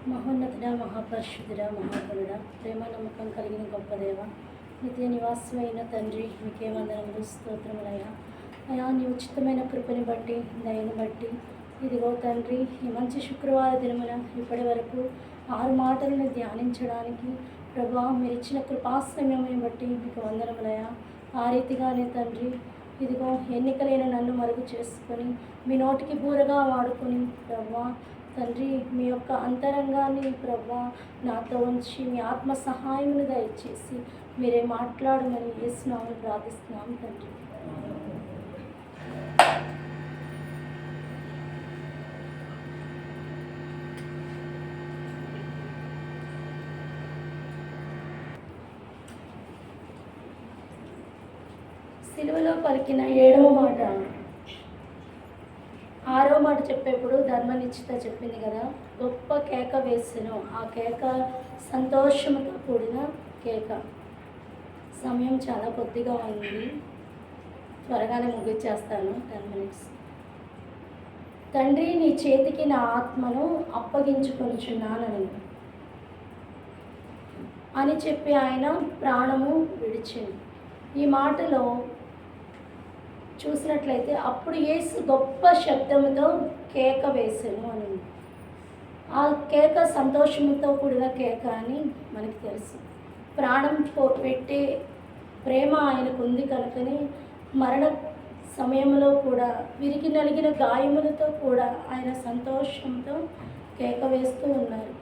మహోన్నతుడా, మహాపరిశుద్ధుడా, మహాగణుడా, ప్రేమ నమ్మకం కలిగిన గొప్ప దేవ, నిత్య నివాసమైన తండ్రి, మీకే వందనములు, స్తోత్రములయ్యా. అయా, నీ ఉచితమైన కృపని బట్టి, దయను బట్టి, ఇదిగో తండ్రి, ఈ మంచి శుక్రవార దినమున ఇప్పటి వరకు 6 మాటలను ధ్యానించడానికి ప్రభా మీరు ఇచ్చిన కృపా సమయమని బట్టి మీకు వందనములయ్యా. ఆ రీతిగానే తండ్రి, ఇదిగో ఎన్నికలైన నన్ను మరుగు చేసుకొని మీ నోటికి బూరగా వాడుకొని ప్రభా తండ్రి, మీ యొక్క అంతరంగాన్ని ప్రభా నాతో ఉంచి మీ ఆత్మ సహాయమును దయచేసి మీరే మాట్లాడమని యేసునామమున ప్రార్థిస్తున్నాం తండ్రి. సిలువలో పలికిన 7వ మాట, 6వ మాట చెప్పేప్పుడు ధర్మనిశ్చిత చెప్పింది కదా, గొప్ప కేక వేసెను. ఆ కేక సంతోషంతో కూడిన కేక. సమయం చాలా కొద్దిగా ఉంది, త్వరగానే ముగించేస్తాను, 10 minutes. తండ్రి, నీ చేతికి నా ఆత్మను అప్పగించుకొనుచున్నానని అని చెప్పి ఆయన ప్రాణము విడిచింది. ఈ మాటలో చూసినట్లయితే అప్పుడు యేసు గొప్ప శబ్దముతో కేక వేసెను అని. ఆ కేక సంతోషంతో కూడిన కేక అని మనకి తెలుసు. ప్రాణం పెట్టే ప్రేమ ఆయనకు ఉంది కనుకనే మరణ సమయంలో కూడా విరిగి నలిగిన గాయములతో కూడా ఆయన సంతోషంతో కేక వేస్తూ ఉన్నారు.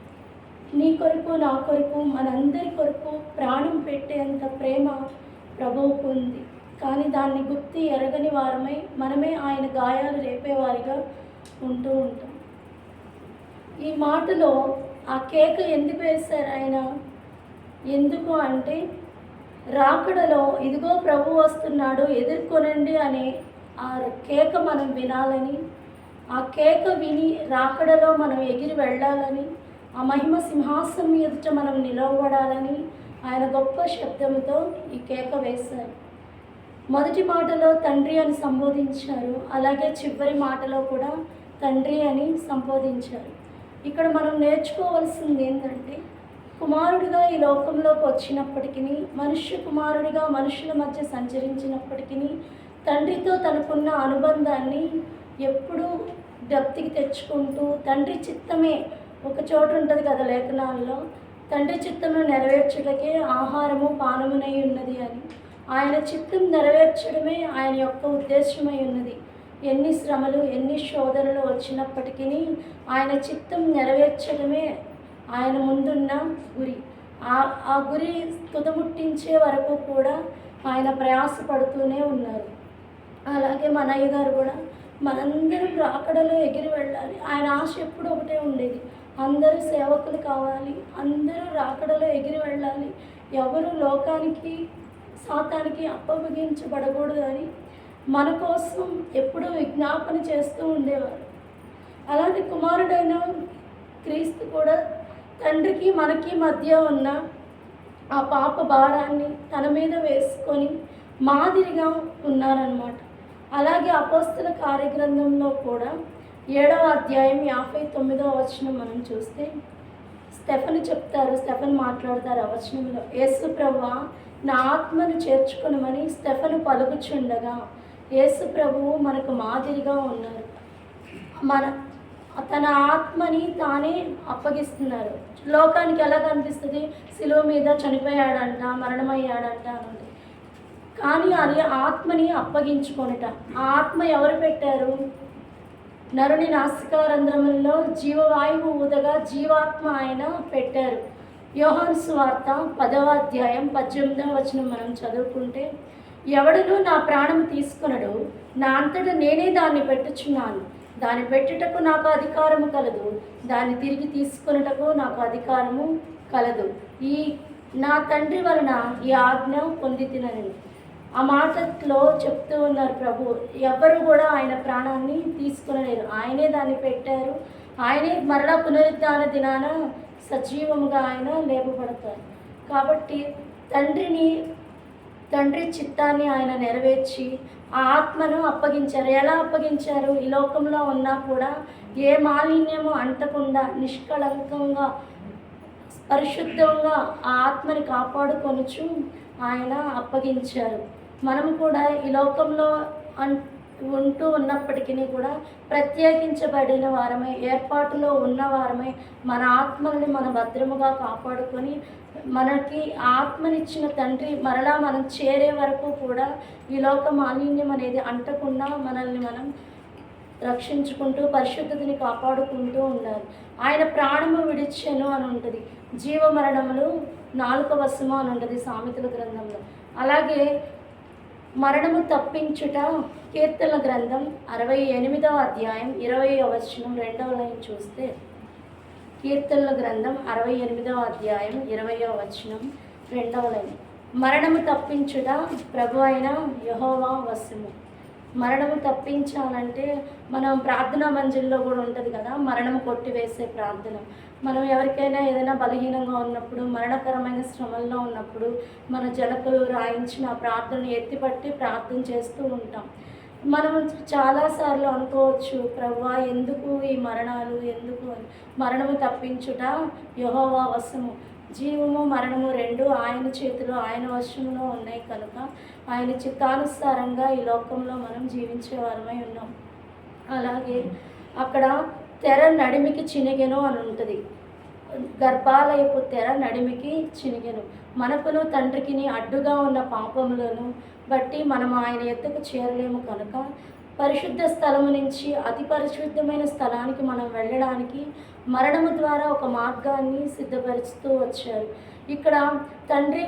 నీ కొరకు, నా కొరకు, మనందరి కొరకు ప్రాణం పెట్టేంత ప్రేమ ప్రభువుకు ఉంది. కానీ దాన్ని గుర్తి ఎరగని వారమై మనమే ఆయన గాయాలు రేపేవారిగా ఉంటూ ఉంటాం. ఈ మాటలో ఆ కేక ఎందుకు వేశారు ఆయన? ఎందుకు అంటే రాకడలో ఇదిగో ప్రభు వస్తున్నాడు, ఎదుర్కొనండి అనే ఆ కేక మనం వినాలని, ఆ కేక విని రాకడలో మనం ఎగిరి వెళ్ళాలని, ఆ మహిమ సింహాసనం ఎదుట మనం నిలవబడాలని ఆయన గొప్ప శబ్దంతో ఈ కేక వేశారు. మొదటి మాటలో తండ్రి అని సంబోధించారు, అలాగే చివరి మాటలో కూడా తండ్రి అని సంబోధించారు. ఇక్కడ మనం నేర్చుకోవాల్సింది ఏంటంటే, కుమారుడిగా ఈ లోకంలోకి వచ్చినప్పటికీ, మనుష్య కుమారుడిగా మనుషుల మధ్య సంచరించినప్పటికీ తండ్రితో తనకున్న అనుబంధాన్ని ఎప్పుడూ డెప్త్కి తెచ్చుకుంటూ, తండ్రి చిత్తమే ఒక చోటు ఉంటుంది కదా లేఖనాల్లో, తండ్రి చిత్తమును నెరవేర్చుటకే ఆహారము పానమునై ఉన్నది అని. ఆయన చిత్తం నెరవేర్చడమే ఆయన యొక్క ఉద్దేశమై ఉన్నది. ఎన్ని శ్రమలు, ఎన్ని శోధనలు వచ్చినప్పటికీ ఆయన చిత్తం నెరవేర్చడమే ఆయన ముందున్న గురి. ఆ గురి తుదముట్టించే వరకు కూడా ఆయన ప్రయాసపడుతూనే ఉన్నారు. అలాగే మన అయ్య గారు కూడా మనందరం రాకడలో ఎగిరి వెళ్ళాలి. ఆయన ఆశ ఎప్పుడు ఒకటే ఉండేది, అందరూ సేవకులు కావాలి, అందరూ రాకడలో ఎగిరి వెళ్ళాలి, ఎవరు లోకానికి సాతానికి అప్పగించబడకూడదు అని మన కోసం ఎప్పుడూ విజ్ఞాపన చేస్తూ ఉండేవారు. అలాంటి కుమారుడైన క్రీస్తు కూడా తండ్రికి మనకి మధ్య ఉన్న ఆ పాప భారాన్ని తన మీద వేసుకొని మాదిరిగా ఉన్నారన్నమాట. అలాగే అపోస్తల కార్యగ్రంథంలో కూడా 7వ అధ్యాయం 59వ వచనం మనం చూస్తే స్టెఫెన్ చెప్తారు, స్టెఫెన్ మాట్లాడతారు ఆ వచనంలో, యేసు ప్రభువా నా ఆత్మను చేర్చుకొనమని స్టెఫెను పలుకుచుండగా యేసు ప్రభువు మనకు మాదిరిగా ఉన్నారు. తన ఆత్మని తానే అప్పగిస్తున్నారు. లోకానికి ఎలా కనిపిస్తుంది, శిలువ మీద చనిపోయాడంట, మరణమయ్యాడంట అని. కానీ అది ఆత్మని అప్పగించుకొనుట. ఆ ఆత్మ ఎవరు పెట్టారు? నరుని నాసికారంధ్రములలో జీవవాయువు ఊదగా జీవాత్మ ఆయన పెట్టారు. యోహాను సువార్త 10వ అధ్యాయం 18వ వచనం మనం చదువుకుంటే, ఎవడును నా ప్రాణం తీసుకొనడు, నా అంతటా నేనే దాన్ని పెట్టుచున్నాను, దాన్ని పెట్టుటకు నాకు అధికారము కలదు, దాన్ని తిరిగి తీసుకొనుటకు నాకు అధికారము కలదు, ఈ నా తండ్రి వలన ఈ ఆజ్ఞ పొందితినని. ఆ మాటలో చెప్తూ ఉన్నారు ప్రభు, ఎవరు కూడా ఆయన ప్రాణాన్ని తీసుకొనలేరు, ఆయనే దాన్ని పెట్టారు, ఆయనే మరలా పునరుద్ధాన దినాన సజీవముగా ఆయన లేపబడతారు. కాబట్టి తండ్రి చిత్తాన్ని ఆయన నెరవేర్చి ఆ ఆత్మను అప్పగించారు. ఎలా అప్పగించారు? ఈ లోకంలో ఉన్నా కూడా ఏ మాలిన్యము అంటకుండా నిష్కళంకంగా పరిశుద్ధంగా ఆ ఆత్మని కాపాడుకొనుచు ఆయన అప్పగించారు. మనం కూడా ఈ లోకంలో ఉంటూ ఉన్నప్పటికీ కూడా ప్రత్యేకించబడిన వారమై, ఏర్పాటులో ఉన్నవారమై మన ఆత్మల్ని మన భద్రముగా కాపాడుకొని, మనకి ఆత్మనిచ్చిన తండ్రి మరలా మనం చేరే వరకు కూడా ఈ లోక మాలిన్యం అనేది అంటకుండా మనల్ని మనం రక్షించుకుంటూ పరిశుద్ధతని కాపాడుకుంటూ ఉండాలి. ఆయన ప్రాణము విడిచెను అని ఉంటుంది. జీవమరణములు నాలుక వశము అని ఉంటుంది సామెతల గ్రంథంలో. అలాగే మరణము తప్పించుట కీర్తనల గ్రంథం 68వ అధ్యాయం 20వ వచనం 2వ లైన్ చూస్తే, కీర్తనల గ్రంథం 68వ అధ్యాయం 20వ వచనం 2వ లైన్, మరణము తప్పించుట ప్రభు అయిన యెహోవా వశము. మరణము తప్పించాలంటే మనం ప్రార్థనా మందిరంలో కూడా ఉంటుంది కదా, మరణము కొట్టివేసే ప్రార్థన. మనం ఎవరికైనా ఏదైనా బలహీనంగా ఉన్నప్పుడు, మరణకరమైన శ్రమల్లో ఉన్నప్పుడు మన జనకులు రాయించిన ప్రార్థనను ఎత్తిపట్టి ప్రార్థన చేస్తూ ఉంటాం. మనం చాలాసార్లు అనుకోవచ్చు, ప్రభువా ఎందుకు ఈ మరణాలు, ఎందుకు అని. మరణము తప్పించుట యెహోవా వశము. జీవము మరణము రెండు ఆయన చేతిలో, ఆయన వశంలో ఉన్నాయి కనుక ఆయన చిత్తానుసారంగా ఈ లోకంలో మనం జీవించేవారమై ఉన్నాం. అలాగే అక్కడ తెర నడిమికి చినిగెను అని ఉంటుంది. గర్భాలయపు తెర నడిమికి చినిగెను. మనకును తండ్రికిని అడ్డుగా ఉన్న పాపములను బట్టి మనం ఆయన ఎద్దకు చేరలేము కనుక పరిశుద్ధ స్థలము నుంచి అతి పరిశుద్ధమైన స్థలానికి మనం వెళ్ళడానికి మరణము ద్వారా ఒక మార్గాన్ని సిద్ధపరుస్తూ వచ్చారు. ఇక్కడ తండ్రి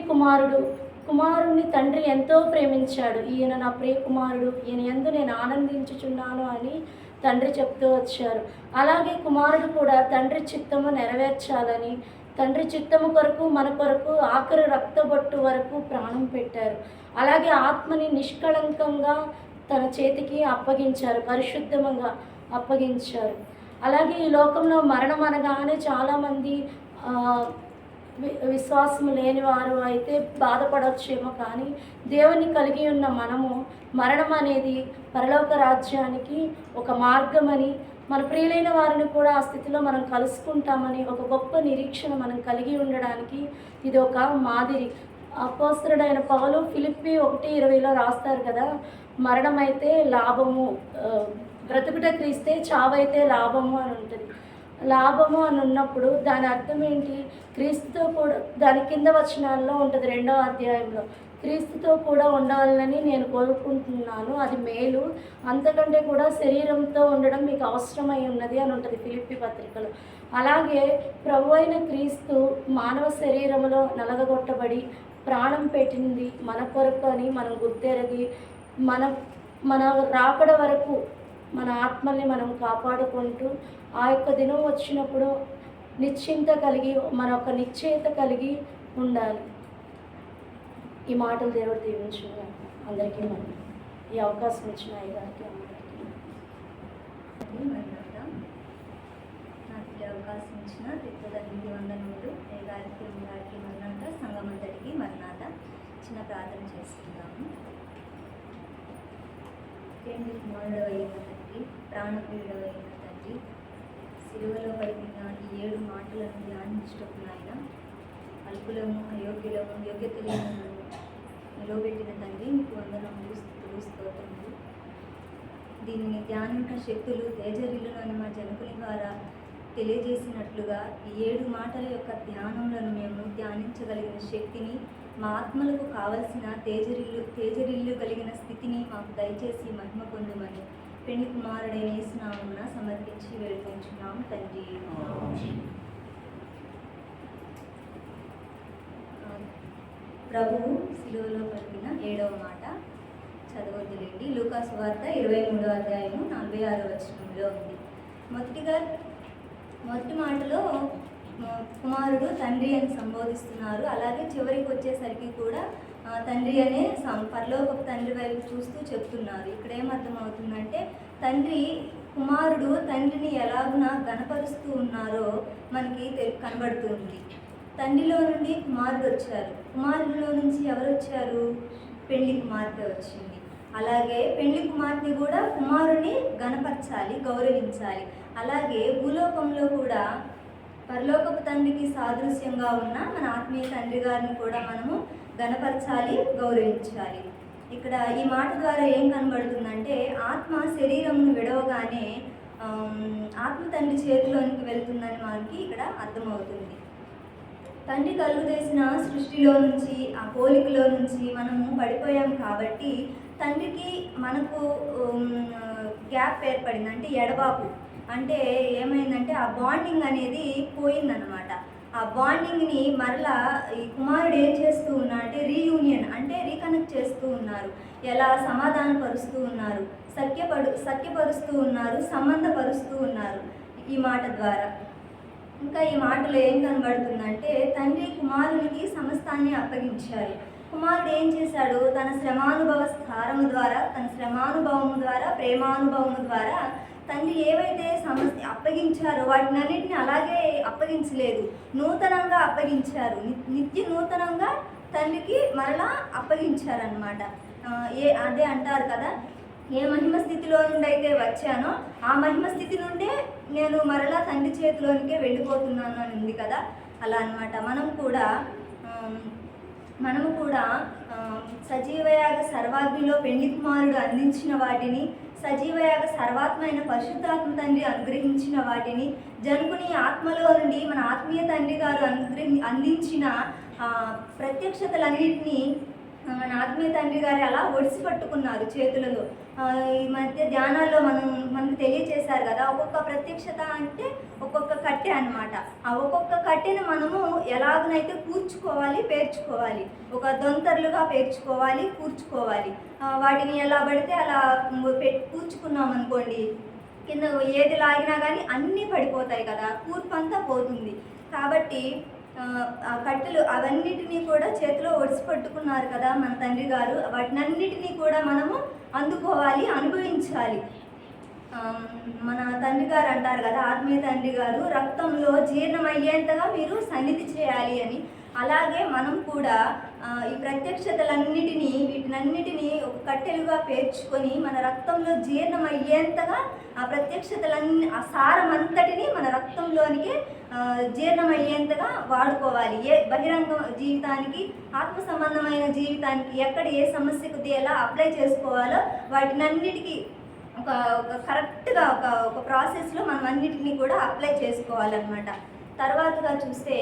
కుమారుణ్ణి తండ్రి ఎంతో ప్రేమించాడు. ఈయన నా ప్రియ కుమారుడు, ఈయన యందు నేను ఆనందించుచున్నాను అని తండ్రి చెప్తూ వచ్చారు. అలాగే కుమారుడు కూడా తండ్రి చిత్తము నెరవేర్చాలని, తండ్రి చిత్తము కొరకు మన కొరకు ఆఖరి రక్తబొట్టు వరకు ప్రాణం పెట్టారు. అలాగే ఆత్మని నిష్కళంకంగా తన చేతికి అప్పగించారు, పరిశుద్ధంగా అప్పగించారు. అలాగే ఈ లోకంలో మరణం అనగానే చాలామంది విశ్వాసం లేని వారు అయితే బాధపడవచ్చేమో, కానీ దేవుని కలిగి ఉన్న మనము మరణం అనేది పరలోక రాజ్యానికి ఒక మార్గమని, మన ప్రియులైన వారిని కూడా ఆ స్థితిలో మనం కలుసుకుంటామని ఒక గొప్ప నిరీక్షణ మనం కలిగి ఉండడానికి ఇది ఒక మాదిరి. అపోస్తలుడైన పౌలు ఫిలిప్పీ 1:20 రాస్తారు కదా, మరణం అయితే లాభము, బ్రతుకుట క్రీస్తే, చావైతే లాభము అని ఉంటుంది. లాభము అని ఉన్నప్పుడు దాని అర్థం ఏంటి? క్రీస్తుతో కూడా, దాని కింద వచనాల్లో ఉంటుంది 2వ అధ్యాయంలో, క్రీస్తుతో కూడా ఉండాలని నేను కోరుకుంటున్నాను, అది మేలు, అంతకంటే కూడా శరీరంతో ఉండడం మీకు అవసరమై ఉన్నది అని ఉంటుంది ఫిలిప్పీ పత్రికలో. అలాగే ప్రభు అయిన క్రీస్తు మానవ శరీరంలో నలగగొట్టబడి ప్రాణం పెట్టింది మన కొరకు అని మనం గుర్తెరగి మన రాకడ వరకు మన ఆత్మల్ని మనం కాపాడుకుంటూ ఆ యొక్క దినం వచ్చినప్పుడు నిశ్చింత కలిగి, మన ఒక నిశ్చయిత కలిగి ఉండాలి. ఈ మాటలు దేవుడు దీవించుగా అందరికీ మనం ఈ అవకాశం ఇచ్చిన అయ్యగారికి అందరికీ నాకు ఈ అవకాశం ఇచ్చిన తిరుపతి వందనములు అయ్యగారికి గారికి మరణాత, సంఘమందరికి మరణాత. చిన్న ప్రార్థన చేసుకుందాము. కేంద్ర కుమారుడవైన తండ్రి, ప్రాణప్రియుడవైన తండ్రి, సిలువలో పలికిన ఈ 7 మాటలను ధ్యానించుటకు నాయన, అల్పులము, అయోగ్యులము, యోగ్యత లేని నిలవబెట్టిన తండ్రి, మీకు వందనములు, స్తుతులు, స్తోత్రములు. దీనిని ధ్యానించిన శక్తులు తేజరిల్లునని మా జనకుని ద్వారా తెలియజేసినట్లుగా ఈ 7 మాటల యొక్క ధ్యానములను మేము ధ్యానించగలిగిన శక్తిని, మా ఆత్మలకు కావలసిన తేజరిల్లు కలిగిన స్థితిని మాకు దయచేసి మహిమ పొందుమని పెళ్లి కుమారుడైన యేసు నామమున సమర్పించి వేడుకొంచున్నాము తండ్రి. ప్రభువు సిలువలో పలికిన 7వ మాట చదవద్దులేండి. లూకా సువార్త 23వ అధ్యాయము 46వ వచనంలో ఉంది. మొదటి మాటలో కుమారుడు తండ్రి అని సంబోధిస్తున్నారు. అలాగే చివరికి వచ్చేసరికి కూడా తండ్రి అనే పరలోకపు తండ్రి వైపు చూస్తూ చెప్తున్నారు. ఇక్కడ ఏమర్థమవుతుందంటే, కుమారుడు తండ్రిని ఎలాగున గణపరుస్తూ ఉన్నారో మనకి కనబడుతుంది. తండ్రిలో నుండి కుమారుడు వచ్చారు, కుమారుడిలో నుంచి ఎవరు వచ్చారు? పెళ్లి కుమార్తె వచ్చింది. అలాగే పెళ్లి కుమార్తె కూడా కుమారుని గణపరచాలి, గౌరవించాలి. అలాగే భూలోకంలో కూడా పరలోకపు తండ్రికి సాదృశ్యంగా ఉన్న మన ఆత్మీయ తండ్రి గారిని కూడా మనము గణపరచాలి, గౌరవించాలి. ఇక్కడ ఈ మాట ద్వారా ఏం కనబడుతుందంటే ఆత్మ శరీరంను విడవగానే ఆత్మ తండ్రి చేతిలోనికి వెళ్తుందని మనకి ఇక్కడ అర్థమవుతుంది. తండ్రి కలుగజేసిన సృష్టిలో నుంచి, ఆ పోలికలో నుంచి మనము పడిపోయాం కాబట్టి తండ్రికి మనకు గ్యాప్ ఏర్పడింది. అంటే ఎడబాపు అంటే ఏమైందంటే ఆ బాండింగ్ అనేది పోయిందనమాట. ఆ బాండింగ్ని మరలా ఈ కుమారుడు ఏం చేస్తూ ఉన్నా అంటే రీయూనియన్ అంటే రీకనెక్ట్ చేస్తూ ఉన్నారు. ఎలా సమాధానపరుస్తూ ఉన్నారు, సఖ్యపరుస్తూ ఉన్నారు, సంబంధపరుస్తూ ఉన్నారు ఈ మాట ద్వారా. ఇంకా ఈ మాటలో ఏం కనబడుతుందంటే తండ్రి కుమారునికి సమస్తాన్ని అప్పగించారు. కుమారుడు ఏం చేశాడు? తన శ్రమానుభవ స్థారము ద్వారా, తన శ్రమానుభవము ద్వారా, ప్రేమానుభవము ద్వారా తండ్రి ఏవైతే అప్పగించారో వాటినన్నింటిని అలాగే అప్పగించలేదు, నూతనంగా అప్పగించారు. నిత్య నూతనంగా తండ్రికి మరలా అప్పగించారనమాట. అదే అంటారు కదా, ఏ మహిమ స్థితిలో నుండి అయితే వచ్చానో ఆ మహిమ స్థితి నుండే నేను మరలా తండ్రి చేతిలోనికే వెళ్ళిపోతున్నాను అని ఉంది కదా, అలా అనమాట. మనము కూడా సజీవయాగ సర్వాగ్నిలో పెళ్లి కుమారుడు అందించిన వాటిని, సజీవయాగ సర్వాత్మైన పరిశుద్ధాత్మ తండ్రి అనుగ్రహించిన వాటిని, జనుకుని ఆత్మలో నుండి మన ఆత్మీయ తండ్రి గారు అందించిన ప్రత్యక్షతలన్నింటినీ మన ఆత్మీయ తండ్రి గారు అలా ఒడిసి పట్టుకున్నారు చేతులలో. ఈ మధ్య ధ్యానాల్లో మనకు తెలియచేశారు కదా, ఒక్కొక్క ప్రత్యక్షత అంటే ఒక్కొక్క కట్టె అనమాట. ఆ ఒక్కొక్క కట్టెను మనము ఎలాగనైతే కూర్చుకోవాలి, పేర్చుకోవాలి, ఒక దొంతర్లుగా పేర్చుకోవాలి, కూర్చుకోవాలి. వాటిని ఎలా పడితే అలా కూర్చుకున్నాం అనుకోండి, కింద ఏది లాగినా కానీ అన్నీ పడిపోతాయి కదా, కూర్పు అంతా పోతుంది. కాబట్టి ఆ కట్టెలు అవన్నిటినీ కూడా చేతిలో ఒడిసి పట్టుకున్నారు కదా మన తండ్రి గారు, వాటినన్నిటినీ కూడా మనము అందుకోవాలి, అనుభవించాలి. మన తండ్రి గారు అంటారు కదా, ఆత్మీయ తండ్రి గారు రక్తంలో జీర్ణమయ్యేంతగా మీరు సన్నిధి చేయాలి అని. అలాగే మనం కూడా ఈ ప్రత్యక్షతలన్నిటినీ, వీటినన్నిటినీ ఒక కట్టెలుగా పేర్చుకొని మన రక్తంలో జీర్ణమయ్యేంతగా ఆ ప్రత్యక్షతలన్నీ, ఆ సారమంతటిని మన రక్తంలోనికి జీర్ణమయ్యేంతగా వాడుకోవాలి. ఏ బహిరంగ జీవితానికి, ఆత్మ సంబంధమైన జీవితానికి ఎక్కడ ఏ సమస్యకు ఎలా అప్లై చేసుకోవాలో వాటినన్నిటికీ ఒక కరెక్ట్గా ఒక ప్రాసెస్లో మనం అన్నిటినీ కూడా అప్లై చేసుకోవాలన్నమాట. తర్వాతగా చూస్తే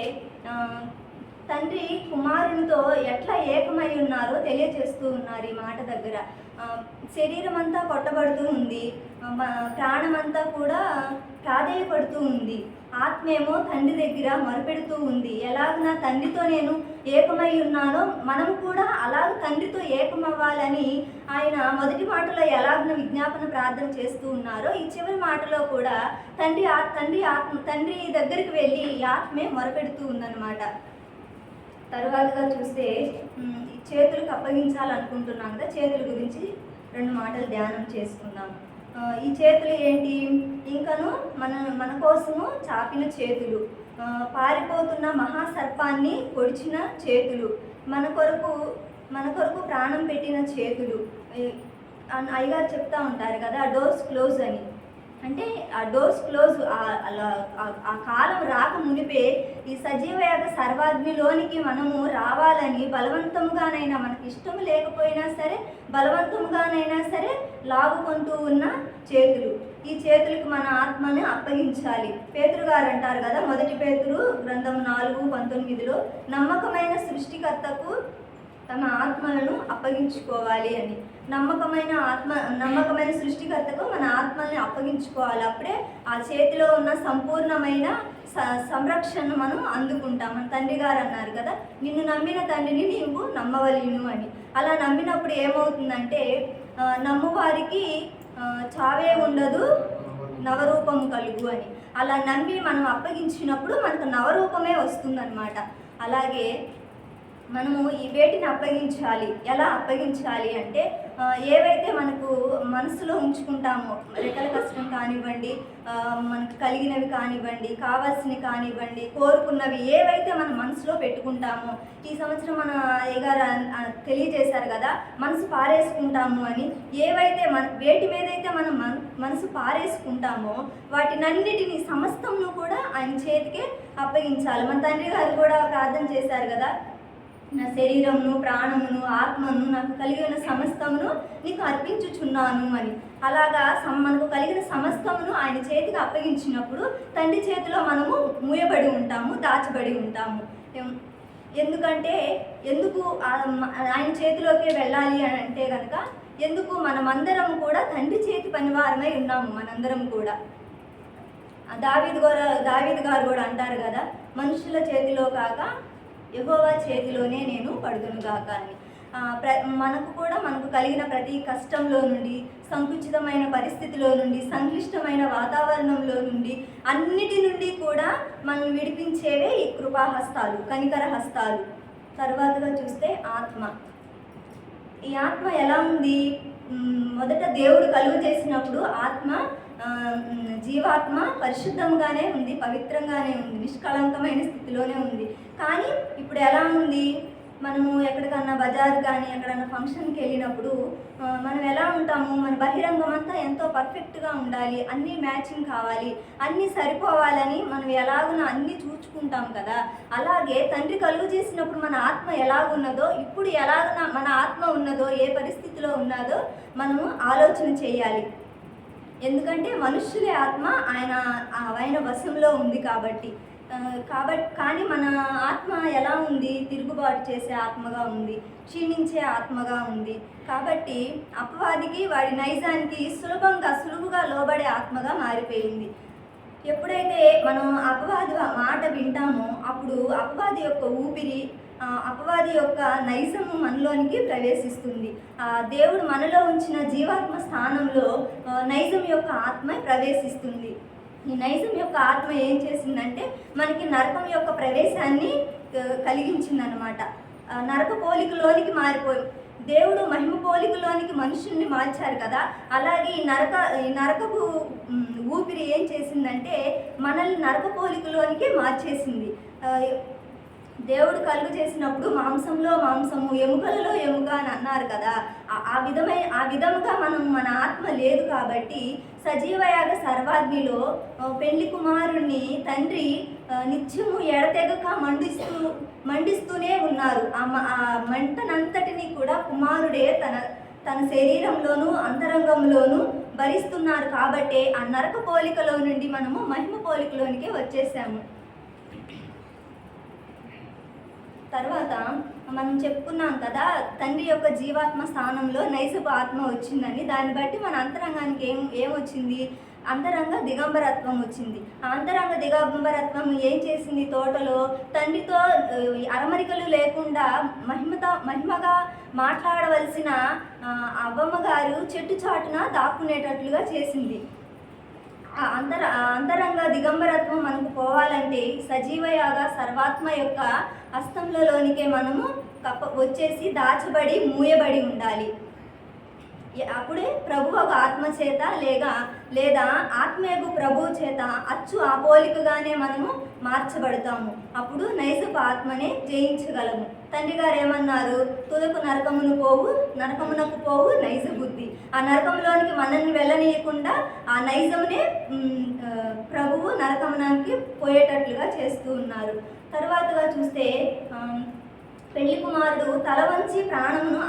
తండ్రి కుమారునితో ఎట్లా ఏకమై ఉన్నారో తెలియజేస్తూ ఉన్నారు ఈ మాట దగ్గర. శరీరం అంతా కొట్టబడుతూ ఉంది, ప్రాణమంతా కూడా ప్రాధేయపడుతూ ఉంది, ఆత్మేమో తండ్రి దగ్గర మొరపెడుతూ ఉంది. ఎలాగ నా తండ్రితో నేను ఏకమై ఉన్నానో మనం కూడా అలాగ తండ్రితో ఏకమవ్వాలని ఆయన మొదటి మాటలో ఎలాగ విజ్ఞాపన ప్రార్థన చేస్తూ ఉన్నారో ఈ చివరి మాటలో కూడా తండ్రి దగ్గరికి వెళ్ళి ఈ ఆత్మే మొరపెడుతూ ఉందన్నమాట. తరువాతగా చూస్తే చేతులకు అప్పగించాలనుకుంటున్నాం కదా, చేతుల గురించి 2 మాటలు ధ్యానం చేసుకుందాం. ఈ చేతులు ఏంటి? ఇంకను మన కోసము చాపిన చేతులు, పారిపోతున్న మహాసర్పాన్ని పొడిచిన చేతులు, మన కొరకు ప్రాణం పెట్టిన చేతులు. అయ్యగారు చెప్తా ఉంటారు కదా, డోర్స్ క్లోజ్ అని. అంటే ఆ డోర్స్ క్లోజ్, ఆ కాలం రాక మునిపే ఈ సజీవయాగ సర్వాగ్నిలోనికి మనము రావాలని బలవంతంగానైనా, మనకి ఇష్టం లేకపోయినా సరే బలవంతంగానైనా సరే లాగుకుంటూ ఉన్న చేతులు. ఈ చేతులకు మన ఆత్మని అప్పగించాలి. పేతురు గారు అంటారు కదా, 1 పేతురు గ్రంథం 4:19 నమ్మకమైన సృష్టికర్తకు తమ ఆత్మలను అప్పగించుకోవాలి అని. నమ్మకమైన సృష్టికర్తకు మన ఆత్మల్ని అప్పగించుకోవాలి. అప్పుడే ఆ చేతిలో ఉన్న సంపూర్ణమైన సంరక్షణ మనం అందుకుంటాం. మన తండ్రి గారు అన్నారు కదా, నిన్ను నమ్మిన తండ్రిని నీవు నమ్మవలెను అని. అలా నమ్మినప్పుడు ఏమవుతుందంటే నమ్మువారికి చావే ఉండదు, నవరూపం కలుగు అని. అలా నమ్మి మనం అప్పగించినప్పుడు మనకు నవరూపమే వస్తుందన్నమాట. అలాగే మనము ఈ వేటిని అప్పగించాలి. ఎలా అప్పగించాలి అంటే ఏవైతే మనకు మనసులో ఉంచుకుంటామో, రెక్కల కష్టం కానివ్వండి, మనకు కలిగినవి కానివ్వండి, కావాల్సినవి కానివ్వండి, కోరుకున్నవి ఏవైతే మన మనసులో పెట్టుకుంటామో, ఈ సంవత్సరం మన అయ్యగారు తెలియజేశారు కదా, మనసు పారేసుకుంటాము అని. ఏవైతే వేటి మీదైతే మనం మనసు పారేసుకుంటామో వాటినన్నిటినీ సమస్తమును కూడా ఆయన చేతికే అప్పగించాలి. మన తండ్రి గారు కూడా ప్రార్థన చేశారు కదా, నా శరీరమును, ప్రాణమును, ఆత్మను, నాకు కలిగిన సమస్తమును నీకు అర్పించుచున్నాను అని. అలాగా మనకు కలిగిన సమస్తమును ఆయన చేతికి అప్పగించినప్పుడు తండ్రి చేతిలో మనము మూయబడి ఉంటాము, దాచబడి ఉంటాము. ఎందుకంటే ఎందుకు ఆయన చేతిలోకి వెళ్ళాలి అని అంటే కనుక, ఎందుకు మనమందరం కూడా తండ్రి చేతి పనివారమై ఉన్నాము. మనందరం కూడా దావీదు గారు కూడా అంటారు కదా, మనుషుల చేతిలో కాక యెహోవా చేతిలోనే నేను పడుదునుగాక అని. మనకు కలిగిన ప్రతి కష్టంలో నుండి, సంకుచితమైన పరిస్థితిలో నుండి, సంక్లిష్టమైన వాతావరణంలో నుండి, అన్నిటి నుండి కూడా మనం విడిపించేవే ఈ కృపాహస్తాలు, కనికర హస్తాలు. తర్వాతగా చూస్తే ఆత్మ. ఈ ఆత్మ ఎలా ఉంది? మొదట దేవుడు కలుగు చేసినప్పుడు ఆత్మ, జీవాత్మ పరిశుద్ధంగానే ఉంది, పవిత్రంగానే ఉంది, నిష్కళంకమైన స్థితిలోనే ఉంది. కానీ ఇప్పుడు ఎలా ఉంది? మనము ఎక్కడికన్నా బజార్ కానీ ఎక్కడన్నా ఫంక్షన్కి వెళ్ళినప్పుడు మనం ఎలా ఉంటాము? మన బహిరంగం అంతా ఎంతో పర్ఫెక్ట్గా ఉండాలి, అన్నీ మ్యాచింగ్ కావాలి, అన్నీ సరిపోవాలని మనం ఎలాగున్నా అన్నీ చూచుకుంటాం కదా. అలాగే తండ్రి కలుగు చేసినప్పుడు మన ఆత్మ ఎలాగున్నదో, ఇప్పుడు ఎలాగున్నా మన ఆత్మ ఉన్నదో, ఏ పరిస్థితిలో ఉన్నదో మనము ఆలోచన చేయాలి. ఎందుకంటే మనుష్యులే ఆత్మ ఆయన వశంలో ఉంది కాబట్టి. కానీ మన ఆత్మ ఎలా ఉంది? తిరుగుబాటు చేసే ఆత్మగా ఉంది, క్షీణించే ఆత్మగా ఉంది. కాబట్టి అపవాదికి, వాడి నైజానికి సులువుగా లోబడే ఆత్మగా మారిపోయింది. ఎప్పుడైతే మనం అపవాది మాట వింటామో అప్పుడు అపవాది యొక్క ఊపిరి, అపవాది యొక్క నైజము మనలోనికి ప్రవేశిస్తుంది. దేవుడు మనలో ఉంచిన జీవాత్మ స్థానంలో నైజం యొక్క ఆత్మ ప్రవేశిస్తుంది. ఈ నైజం యొక్క ఆత్మ ఏం చేసిందంటే మనకి నరకం యొక్క ప్రవేశాన్ని కలిగించిందనమాట. నరక పోలికలోనికి మారిపోయి, దేవుడు మహిమ పోలికలోనికి మనుషుల్ని మార్చారు కదా, అలాగే ఈ నరకపు ఊపిరి ఏం చేసిందంటే మనల్ని నరక పోలికలోనికి మార్చేసింది. దేవుడు కలుగు చేసినప్పుడు మాంసంలో మాంసము, ఎముకలలో ఎముక అని అన్నారు కదా. ఆ విధముగా మన ఆత్మ లేదు కాబట్టి సజీవయాగ సర్వాగ్నిలో పెళ్లి కుమారుణ్ణి తండ్రి నిత్యము ఎడతెగక మండిస్తూనే ఉన్నారు. ఆ మంటనంతటిని కూడా కుమారుడే తన శరీరంలోనూ అంతరంగంలోనూ భరిస్తున్నారు. కాబట్టి ఆ నరక పోలికలో నుండి మనము మహిమ పోలికలోనికి వచ్చేసాము. తర్వాత మనం చెప్పుకున్నాం కదా, తండ్రి యొక్క జీవాత్మ స్థానంలో నైజపు ఆత్మ వచ్చిందని. దాన్ని బట్టి మన అంతరంగానికి ఏమొచ్చింది? అంతరంగ దిగంబరత్వం వచ్చింది. ఆ అంతరంగ దిగంబరత్వం ఏం చేసింది? తోటలో తండ్రితో అరమరికలు లేకుండా మహిమగా మాట్లాడవలసిన అవ్వమ్మ గారు చెట్టు చాటున దాక్కునేటట్లుగా చేసింది. అంతరంగ దిగంబరత్వం మనకు పోవాలంటే సజీవయాగ సర్వాత్మ యొక్క హస్తంలోనికే మనము వచ్చేసి దాచబడి మూయబడి ఉండాలి. అప్పుడే ప్రభు ఒక ఆత్మ చేత లేదా ఆత్మయగు ప్రభువు చేత అచ్చు ఆ పోలికగానే మనము మార్చబడతాము. అప్పుడు నైజపు ఆత్మనే జయించగలము. తండ్రి గారు ఏమన్నారు? తుదకు నరకమునకు పోవు నైజ బుద్ధి. ఆ నరకంలోనికి మనల్ని వెళ్ళనీయకుండా ఆ నైజమునే ప్రభువు నరకమునానికి పోయేటట్లుగా చేస్తూ ఉన్నారు. తర్వాతగా చూస్తే పెళ్లి కుమారుడు తల వంచి ప్రాణమును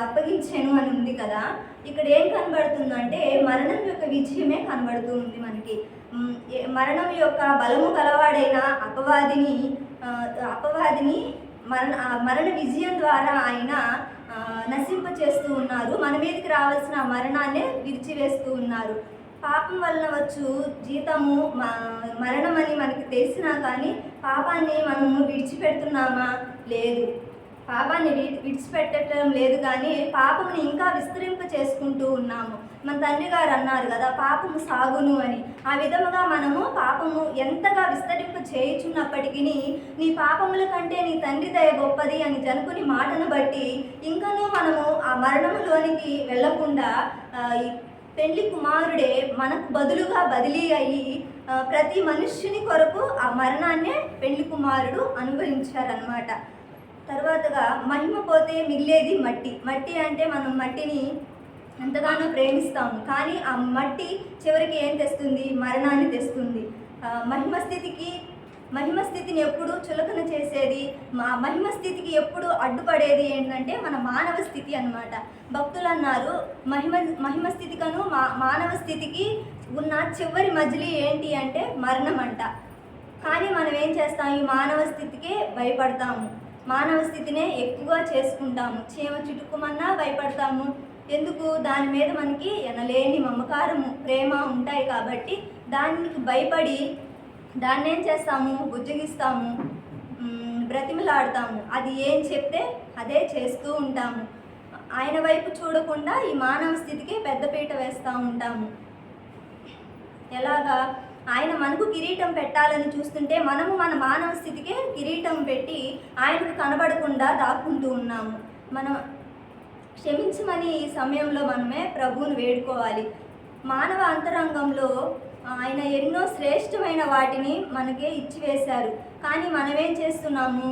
అప్పగించెను అని ఉంది కదా. ఇక్కడ ఏం కనబడుతుందంటే మరణం యొక్క విజయమే కనబడుతూ ఉంది మనకి. మరణం యొక్క బలము గలవాడైన అపవాదిని మరణ విజయం ద్వారా ఆయన నశింప చేస్తూ ఉన్నారు. మన మీదకి రావాల్సిన మరణాన్నే విడిచివేస్తూ ఉన్నారు. పాపం వలన వచ్చు జీతము మరణమని మనకి తెలిసినా కానీ పాపాన్ని మనము విడిచిపెడుతున్నామా? లేదు. పాపాన్ని విడిచిపెట్టడం లేదు, కానీ పాపముని ఇంకా విస్తరింప చేసుకుంటూ ఉన్నాము. మన తండ్రి గారు అన్నారు కదా, పాపము సాగును అని. ఆ విధముగా మనము పాపము ఎంతగా విస్తరింప చేయుచున్నప్పటికీ నీ పాపముల కంటే నీ తండ్రి దయ గొప్పది అని జనుకుని మాటను బట్టి ఇంకనూ మనము ఆ మరణములోనికి వెళ్లకుండా పెళ్లి కుమారుడే మనకు బదులుగా బదిలీ అయ్యి ప్రతి మనుష్యుని కొరకు ఆ మరణాన్నే పెళ్లి కుమారుడు అనుభవించారనమాట. తర్వాతగా మహిమ పోతే మిగిలేది మట్టి. మట్టి అంటే మనం మట్టిని ఎంతగానో ప్రేమిస్తాము, కానీ ఆ మట్టి చివరికి ఏం తెస్తుంది? మరణాన్ని తెస్తుంది. మహిమ స్థితిని ఎప్పుడు చులకన చేసేది, మహిమ స్థితికి ఎప్పుడు అడ్డుపడేది ఏంటంటే మన మానవ స్థితి అన్నమాట. భక్తులు అన్నారు, మహిమ స్థితికను మానవ స్థితికి ఉన్న చివరి మజిలీ ఏంటి అంటే మరణం అంట. కానీ మనం ఏం చేస్తాం? ఈ మానవ స్థితికే భయపడతాము, మానవ స్థితినే ఎక్కువగా చేసుకుంటాము. చీమ చుట్టుకుమన్నా భయపడతాము. ఎందుకు? దాని మీద మనకి ఎనలేని మమకారము, ప్రేమ ఉంటాయి కాబట్టి దానికి భయపడి దాన్ని ఏం చేస్తాము? బుజ్జగిస్తాము, బ్రతిమలాడతాము. అది ఏం చెప్తే అదే చేస్తూ ఉంటాము. ఆయన వైపు చూడకుండా ఈ మానవ స్థితికి పెద్దపీట వేస్తూ ఉంటాము. ఎలాగా? ఆయన మనకు కిరీటం పెట్టాలని చూస్తుంటే మనము మన మానవ స్థితికే కిరీటం పెట్టి ఆయనకు కనబడకుండా దాక్కుంటూ ఉన్నాము. మనం క్షమించమని ఈ సమయంలో మనమే ప్రభువును వేడుకోవాలి. మానవ అంతరంగంలో ఆయన ఎన్నో శ్రేష్టమైన వాటిని మనకే ఇచ్చివేశారు, కానీ మనమేం చేస్తున్నాము?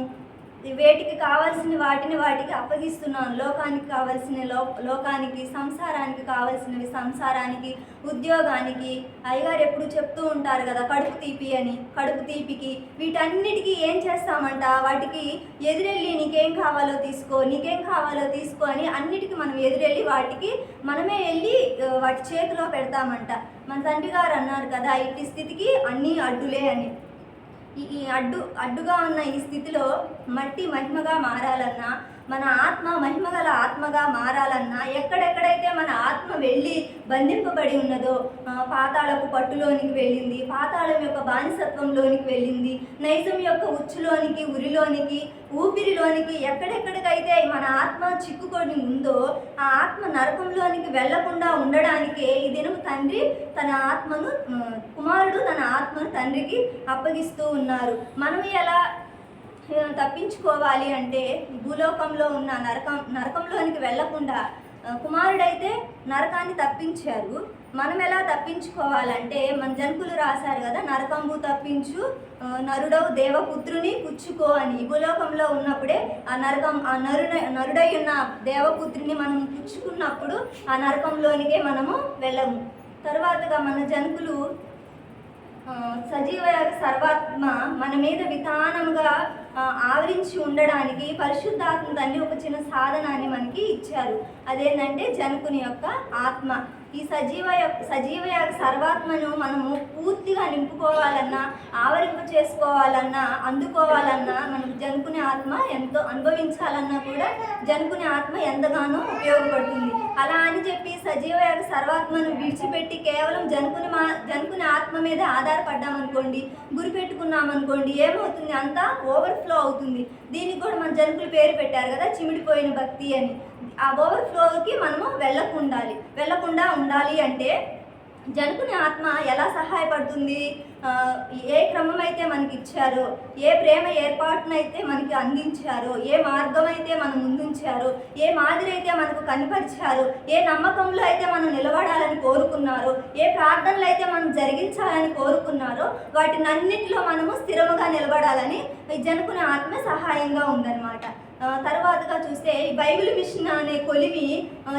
వేటికి కావాల్సిన వాటికి అప్పగిస్తున్నాం. లోకానికి కావాల్సిన లోకానికి, సంసారానికి కావాల్సినవి సంసారానికి, ఉద్యోగానికి. అయ్యగారు ఎప్పుడు చెప్తూ ఉంటారు కదా, కడుపు తీపి అని. కడుపు తీపికి వీటన్నిటికీ ఏం చేస్తామంట? వాటికి ఎదురెళ్ళి నీకేం కావాలో తీసుకో అని అన్నిటికీ మనం ఎదురెళ్ళి వాటికి మనమే వెళ్ళి వాటి చేతిలో పెడతామంట. మన తండ్రి గారు అన్నారు కదా, ఇట్టి స్థితికి అన్నీ అడ్డులే అని. ఈ అడ్డుగా ఉన్న ఈ స్థితిలో మట్టి మహిమగా మారాలన్నా, మన ఆత్మ మహిమగల ఆత్మగా మారాలన్నా, ఎక్కడెక్కడైతే మన ఆత్మ వెళ్ళి బంధింపబడి ఉన్నదో, పాతాళపు పట్టులోనికి వెళ్ళింది, పాతాళం యొక్క బానిసత్వంలోనికి వెళ్ళింది, నైజం యొక్క ఉచ్చులోనికి, ఉరిలోనికి, ఊపిరిలోనికి, ఎక్కడెక్కడికైతే మన ఆత్మ చిక్కుకొని ఉందో ఆ ఆత్మ నరకంలోనికి వెళ్లకుండా ఉండడానికే ఈ దినం తండ్రి తన ఆత్మను, కుమారుడు తన ఆత్మను తండ్రికి అప్పగిస్తూ ఉన్నారు. మనం ఎలా తప్పించుకోవాలి అంటే, భూలోకంలో ఉన్న నరకంలోనికి వెళ్లకుండా కుమారుడైతే నరకాన్ని తప్పించారు. మనం ఎలా తప్పించుకోవాలంటే, మన జనకులు రాశారు కదా, నరకంబు తప్పించు నరుడవు దేవపుత్రుని పుచ్చుకో అని. ఈ భూలోకంలో ఉన్నప్పుడే ఆ నరుడై ఉన్న దేవపుత్రుని మనం పుచ్చుకున్నప్పుడు ఆ నరకంలోనికే మనము వెళ్ళము. తర్వాతగా మన జనకులు సజీవ సర్వాత్మ మన మీద విధానంగా ఆవరించి ఉండడానికి పరిశుద్ధాత్మ తండ్రి ఒక చిన్న సాధనాన్ని మనకి ఇచ్చారు. అదేంటంటే జనకుని యొక్క ఆత్మ. ఈ సజీవ సర్వాత్మను మనము పూర్తిగా నింపుకోవాలన్నా, ఆవరింప చేసుకోవాలన్నా, అందుకోవాలన్నా, మనకు జనకుని ఆత్మ ఎంతో అనుభవించాలన్నా కూడా జనకుని ఆత్మ ఎంతగానో ఉపయోగపడుతుంది. అలా అని చెప్పి సజీవ సర్వాత్మను విడిచిపెట్టి కేవలం జనకుని ఆత్మ మీద ఆధారపడ్డామనుకోండి, గురిపెట్టుకున్నామనుకోండి, ఏమవుతుంది? అంతా ఓవర్ఫ్లో అవుతుంది. దీనికి కూడా మన జనకులు పేరు పెట్టారు కదా, చిమిడిపోయిన భక్తి అని. ఆ ఓవర్ఫ్లోకి మనము వెళ్ళకుండా ఉండాలి అంటే జనకుని ఆత్మ ఎలా సహాయపడుతుంది? ఏ క్రమం అయితే మనకి ఇచ్చారో, ఏ ప్రేమ ఏర్పాటునైతే మనకి అందించారో, ఏ మార్గం అయితే మనం ముందుంచారో, ఏ మాదిరి అయితే మనకు కనిపరిచారో, ఏ నమ్మకంలో అయితే మనం నిలబడాలని కోరుకున్నారో, ఏ ప్రార్థనలు అయితే మనం జరిగించాలని కోరుకున్నారో, వాటినన్నిటిలో మనము స్థిరముగా నిలబడాలని ఈ జనకుని ఆత్మ సహాయంగా ఉందన్నమాట. తర్వాతగా చూస్తే ఈ బైబిల్ మిషన్ అనే కొలిమి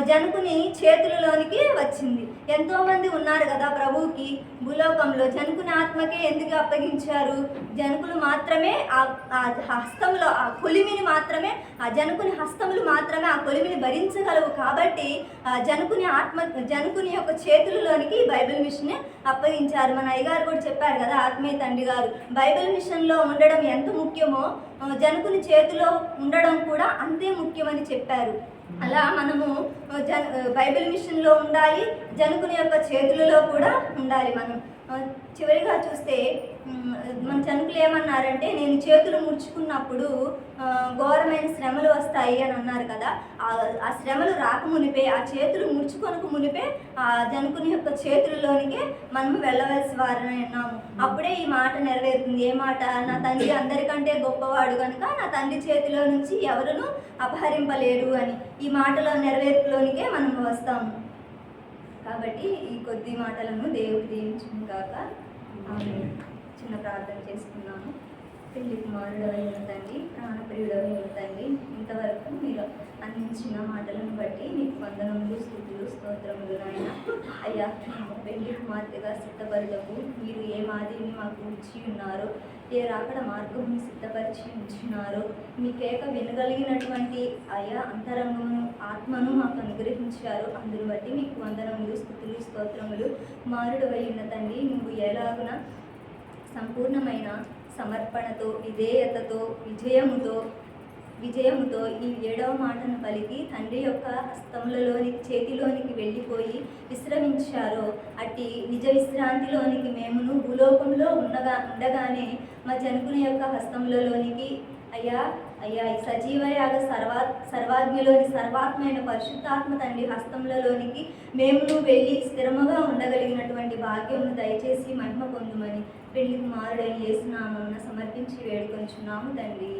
జనకుని చేతులలోనికి వచ్చింది. ఎంతోమంది ఉన్నారు కదా ప్రభువుకి భూలోకంలో, జనకుని ఆత్మకే ఎందుకు అప్పగించారు? జనకులు మాత్రమే ఆ హస్తంలో, ఆ కొలిమిని మాత్రమే, ఆ జనకుని హస్తములు మాత్రమే ఆ కొలిమిని భరించగలవు. కాబట్టి జనకుని యొక్క చేతులలోనికి బైబిల్ మిషన్ అప్పగించారు. మన అయ్యగారు కూడా చెప్పారు కదా, ఆత్మీయ తండ్రి గారు, బైబిల్ మిషన్లో ఉండడం ఎంత ముఖ్యమో జనకుని చేతిలో ఉండడం కూడా అంతే ముఖ్యమని చెప్పారు. అలా మనము బైబిల్ మిషన్లో ఉండాలి, జనకుని యొక్క చేతులలో కూడా ఉండాలి. మనం చివరిగా చూస్తే మన జనుకులు ఏమన్నారంటే, నేను చేతులు ముడుచుకున్నప్పుడు ఘోరమైన శ్రమలు వస్తాయి అని అన్నారు కదా. ఆ శ్రమలు రాకమునిపే, ఆ చేతులు ముడుచుకొనక మునిపే ఆ జనుకుని యొక్క చేతుల్లోనికే మనము వెళ్ళవలసి వారని ఉన్నాము. అప్పుడే ఈ మాట నెరవేరుతుంది. ఏ మాట? నా తండ్రి అందరికంటే గొప్పవాడు కనుక నా తండ్రి చేతిలో నుంచి ఎవరును అపహరింపలేరు అని. ఈ మాటల నెరవేర్పులోనికే మనము వస్తాము. కాబట్టి ఈ కొద్ది మాటలను దేవుడు దీవించును గాక. ఆమేన్. చిన్న ప్రార్థన చేసుకున్నాము. పెళ్లి కుమారుడు అయిన తండ్రి, ప్రాణప్రియుడు అయిన తండ్రి, ఇంతవరకు మీరు అందించిన మాటలను బట్టి మీకు వందనములు, స్తుతులు, స్తోత్రములు నాయన. అయ్యా, మేము పెళ్లి కుమార్తెగా సిద్ధపరుటకు మీరు ఏ మాదిరిని మాకు ఇచ్చి ఉన్నారో, ఏ రాకడ మార్గమును సిద్ధపరిచి ఉంచున్నారో, మీ కేక వినగలిగినటువంటి అయ్యా అంతరంగమును, ఆత్మను మాకు అనుగ్రహించారు. అందును బట్టి మీకు వందనములు, స్తుతులు, స్తోత్రములు. కుమారుడు అయిన తండ్రి, నువ్వు ఎలాగున సంపూర్ణమైన సమర్పణతో, విధేయతతో, విజయముతో ఈ 7వ మాటను పలికి తండ్రి యొక్క చేతిలోనికి వెళ్ళిపోయి విశ్రమించారో, అట్టి నిజ విశ్రాంతిలోనికి మేమును భూలోకంలో ఉండగానే మా జనుకుని యొక్క హస్తములలోనికి అయ్యా ఈ సజీవయాగ సర్వాజ్ఞలోని సర్వాత్మైన పరిశుద్ధాత్మ తండ్రి హస్తములలోనికి మేమును వెళ్ళి స్థిరముగా ఉండగలిగినటువంటి భాగ్యమును దయచేసి మహిమ పొందుమని పెళ్లి కుమారుడైన యేసు నామమున సమర్పించి వేడుకొంచున్నాము తండ్రి.